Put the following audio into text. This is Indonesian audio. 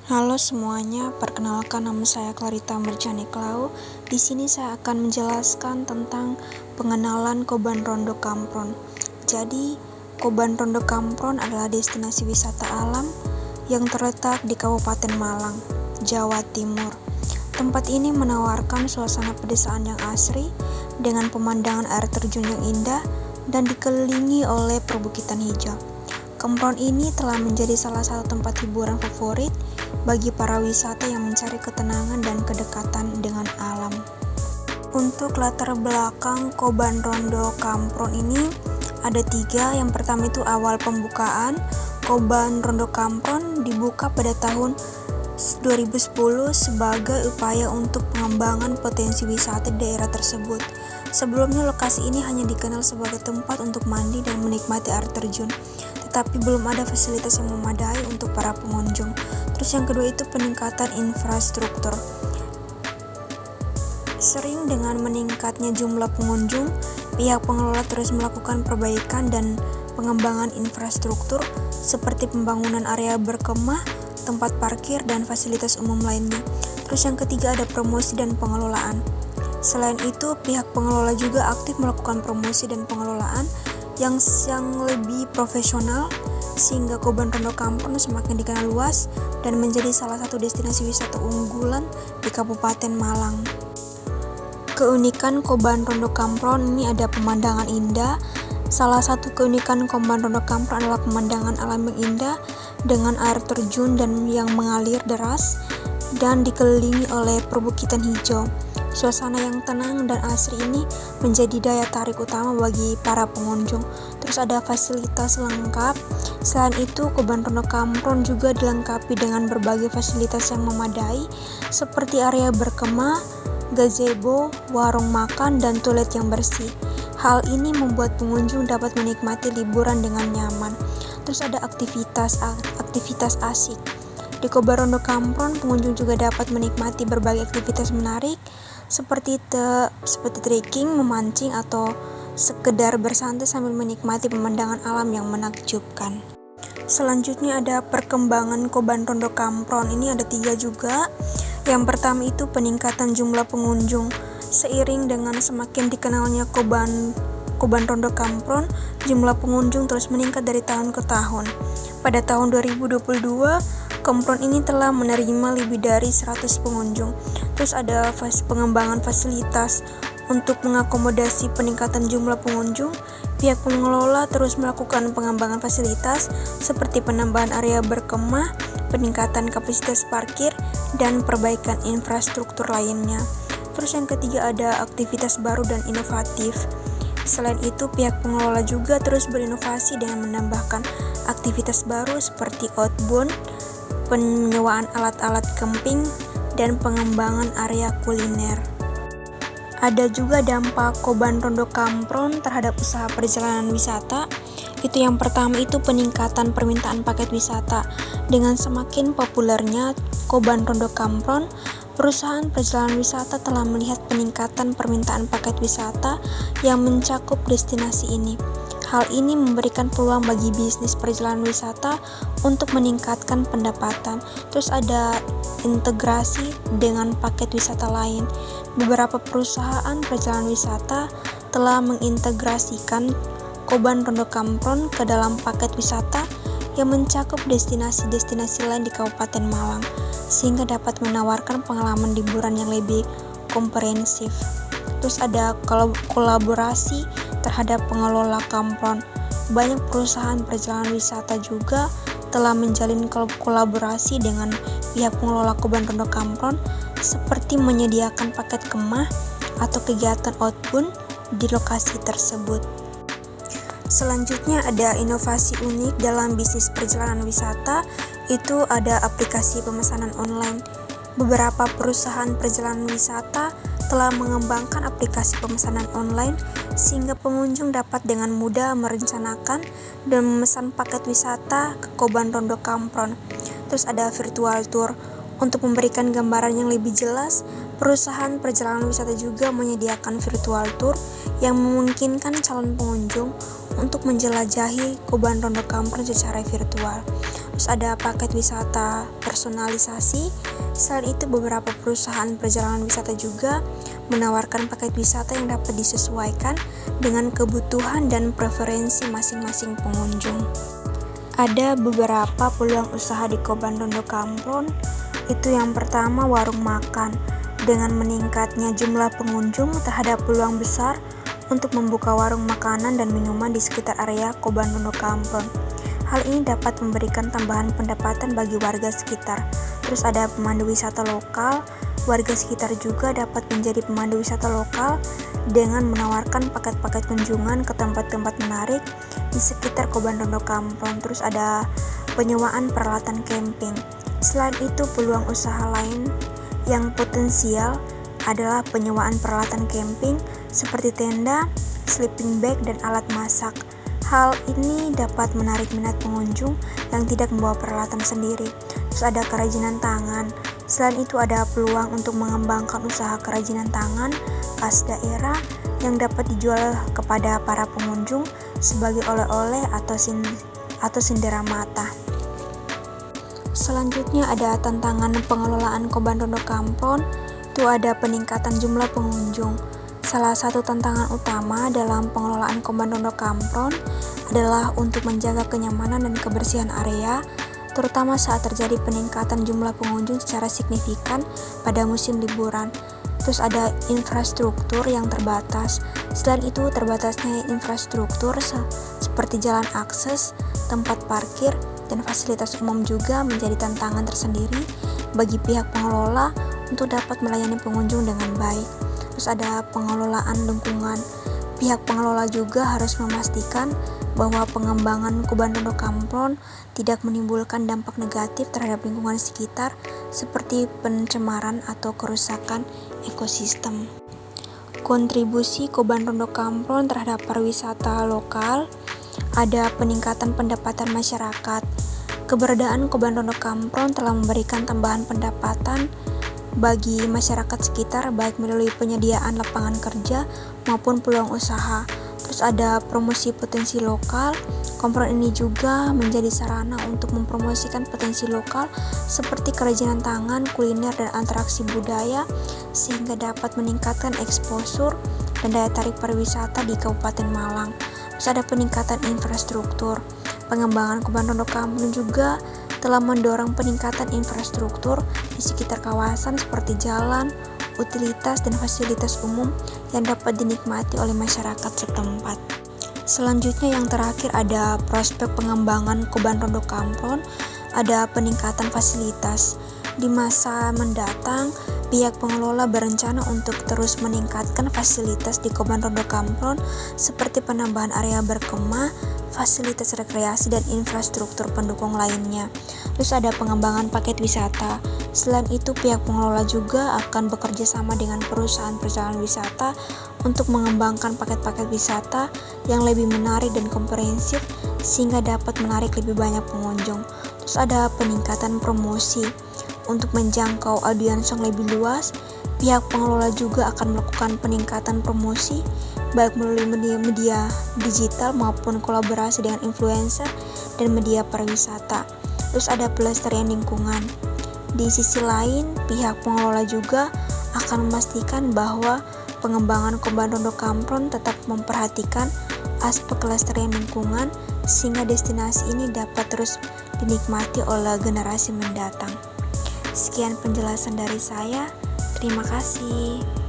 Halo semuanya, perkenalkan nama saya Clarita Merjani Klau. Di sini saya akan menjelaskan tentang pengenalan Koban Rondo Kampron. Jadi, Koban Rondo Kampron adalah destinasi wisata alam yang terletak di Kabupaten Malang, Jawa Timur. Tempat ini menawarkan suasana pedesaan yang asri dengan pemandangan air terjun yang indah dan dikelilingi oleh perbukitan hijau. Kampron ini telah menjadi salah satu tempat hiburan favorit bagi para wisata yang mencari ketenangan dan kedekatan dengan alam. Untuk latar belakang Koban Rondo Kampron ini ada 3. Yang pertama itu awal pembukaan. Koban Rondo Kampron dibuka pada tahun 2010 sebagai upaya untuk pengembangan potensi wisata di daerah tersebut. Sebelumnya lokasi ini hanya dikenal sebagai tempat untuk mandi dan menikmati air terjun, tetapi belum ada fasilitas yang memadai untuk para pengunjung. Terus yang kedua itu peningkatan infrastruktur. Sering dengan meningkatnya jumlah pengunjung, pihak pengelola terus melakukan perbaikan dan pengembangan infrastruktur seperti pembangunan area berkemah, tempat parkir, dan fasilitas umum lainnya. Terus yang ketiga ada promosi dan pengelolaan. Selain itu, pihak pengelola juga aktif melakukan promosi dan pengelolaan yang lebih profesional sehingga Koban Rondo Kampron semakin dikenal luas dan menjadi salah satu destinasi wisata unggulan di Kabupaten Malang. Keunikan Koban Rondo Kampron ini ada pemandangan indah. Salah satu keunikan Koban Rondo Kampron adalah pemandangan alam yang indah dengan air terjun dan yang mengalir deras dan dikelilingi oleh perbukitan hijau. Suasana yang tenang dan asri ini menjadi daya tarik utama bagi para pengunjung. Terus ada fasilitas lengkap. Selain itu, Koban Rondo Kampron juga dilengkapi dengan berbagai fasilitas yang memadai seperti area berkemah, gazebo, warung makan, dan toilet yang bersih. Hal ini membuat pengunjung dapat menikmati liburan dengan nyaman. Terus ada aktivitas asik. Di Koban Rondo Kampron, pengunjung juga dapat menikmati berbagai aktivitas menarik seperti trekking, memancing, atau sekedar bersantai sambil menikmati pemandangan alam yang menakjubkan. Selanjutnya ada perkembangan Koban Rondo Kampron. Ini ada 3 juga. Yang pertama itu peningkatan jumlah pengunjung. Seiring dengan semakin dikenalnya Koban Rondo Kampron, jumlah pengunjung terus meningkat dari tahun ke tahun. Pada tahun 2022, Kampron ini telah menerima lebih dari 100 pengunjung. Terus ada pengembangan fasilitas. Untuk mengakomodasi peningkatan jumlah pengunjung, pihak pengelola terus melakukan pengembangan fasilitas seperti penambahan area berkemah, peningkatan kapasitas parkir, dan perbaikan infrastruktur lainnya. Terus yang ketiga ada aktivitas baru dan inovatif. Selain itu, pihak pengelola juga terus berinovasi dengan menambahkan aktivitas baru seperti outbound, penyewaan alat-alat camping, dan pengembangan area kuliner. Ada juga dampak Koban Rondo Kampron terhadap usaha perjalanan wisata. Itu yang pertama itu peningkatan permintaan paket wisata. Dengan semakin populernya Koban Rondo Kampron, perusahaan perjalanan wisata telah melihat peningkatan permintaan paket wisata yang mencakup destinasi ini. Hal ini memberikan peluang bagi bisnis perjalanan wisata untuk meningkatkan pendapatan. Terus ada integrasi dengan paket wisata lain. Beberapa perusahaan perjalanan wisata telah mengintegrasikan Koban Rondo Kampron ke dalam paket wisata yang mencakup destinasi-destinasi lain di Kabupaten Malang, sehingga dapat menawarkan pengalaman liburan yang lebih komprehensif. Terus ada kolaborasi terhadap pengelola Kampron. Banyak perusahaan perjalanan wisata juga telah menjalin kolaborasi dengan pihak pengelola Koban Rondo Kampron seperti menyediakan paket kemah atau kegiatan outbound di lokasi tersebut. Selanjutnya ada inovasi unik dalam bisnis perjalanan wisata, itu ada aplikasi pemesanan online. Beberapa perusahaan perjalanan wisata telah mengembangkan aplikasi pemesanan online sehingga pengunjung dapat dengan mudah merencanakan dan memesan paket wisata ke Koban Rondo Kampron. Terus ada virtual tour. Untuk memberikan gambaran yang lebih jelas, perusahaan perjalanan wisata juga menyediakan virtual tour yang memungkinkan calon pengunjung untuk menjelajahi Koban Rondo Kampron secara virtual. Terus ada paket wisata personalisasi. Selain itu, beberapa perusahaan perjalanan wisata juga menawarkan paket wisata yang dapat disesuaikan dengan kebutuhan dan preferensi masing-masing pengunjung. Ada beberapa peluang usaha di Kobandondo Kampron. Itu yang pertama, warung makan. Dengan meningkatnya jumlah pengunjung, terhadap peluang besar untuk membuka warung makanan dan minuman di sekitar area Kobandondo Kampron. Hal ini dapat memberikan tambahan pendapatan bagi warga sekitar. Terus ada pemandu wisata lokal. Warga sekitar juga dapat menjadi pemandu wisata lokal dengan menawarkan paket-paket kunjungan ke tempat-tempat menarik di sekitar Kobandondo Kampron. Terus ada penyewaan peralatan camping. Selain itu, peluang usaha lain yang potensial adalah penyewaan peralatan camping seperti tenda, sleeping bag, dan alat masak. Hal ini dapat menarik minat pengunjung yang tidak membawa peralatan sendiri. Terus ada kerajinan tangan. Selain itu, ada peluang untuk mengembangkan usaha kerajinan tangan khas daerah yang dapat dijual kepada para pengunjung sebagai oleh-oleh atau sindiran mata. Selanjutnya ada tantangan pengelolaan Kobandondo Kampron. Itu ada peningkatan jumlah pengunjung. Salah satu tantangan utama dalam pengelolaan Kobandondo Kampron adalah untuk menjaga kenyamanan dan kebersihan area, terutama saat terjadi peningkatan jumlah pengunjung secara signifikan pada musim liburan. Terus ada infrastruktur yang terbatas. Selain itu, terbatasnya infrastruktur seperti jalan akses, tempat parkir, dan fasilitas umum juga menjadi tantangan tersendiri bagi pihak pengelola untuk dapat melayani pengunjung dengan baik. Terus ada pengelolaan lingkungan. Pihak pengelola juga harus memastikan bahwa pengembangan Kobandondo Kampron tidak menimbulkan dampak negatif terhadap lingkungan sekitar seperti pencemaran atau kerusakan ekosistem. Kontribusi Kobandondo Kampron terhadap pariwisata lokal, ada peningkatan pendapatan masyarakat. Keberadaan Kobandondo Kampron telah memberikan tambahan pendapatan bagi masyarakat sekitar, baik melalui penyediaan lapangan kerja maupun peluang usaha. Terus ada promosi potensi lokal. Kampron ini juga menjadi sarana untuk mempromosikan potensi lokal seperti kerajinan tangan, kuliner, dan interaksi budaya, sehingga dapat meningkatkan eksposur dan daya tarik pariwisata di Kabupaten Malang. Terus ada peningkatan infrastruktur. Pengembangan Kobandondo Kampron juga telah mendorong peningkatan infrastruktur di sekitar kawasan seperti jalan, utilitas, dan fasilitas umum yang dapat dinikmati oleh masyarakat setempat. Selanjutnya yang terakhir ada prospek pengembangan Kobandondo Kampron, ada peningkatan fasilitas. Di masa mendatang, pihak pengelola berencana untuk terus meningkatkan fasilitas di Kobandondo Kampron seperti penambahan area berkemah, fasilitas rekreasi, dan infrastruktur pendukung lainnya. Terus ada pengembangan paket wisata. Selain itu, pihak pengelola juga akan bekerja sama dengan perusahaan perjalanan wisata untuk mengembangkan paket-paket wisata yang lebih menarik dan komprehensif sehingga dapat menarik lebih banyak pengunjung. Terus ada peningkatan promosi. Untuk menjangkau audiens yang lebih luas, pihak pengelola juga akan melakukan peningkatan promosi baik melalui media digital maupun kolaborasi dengan influencer dan media pariwisata. Terus ada pelestarian lingkungan. Di sisi lain, pihak pengelola juga akan memastikan bahwa pengembangan Kobandondo Kampron tetap memperhatikan aspek kelestarian lingkungan sehingga destinasi ini dapat terus dinikmati oleh generasi mendatang. Sekian penjelasan dari saya. Terima kasih.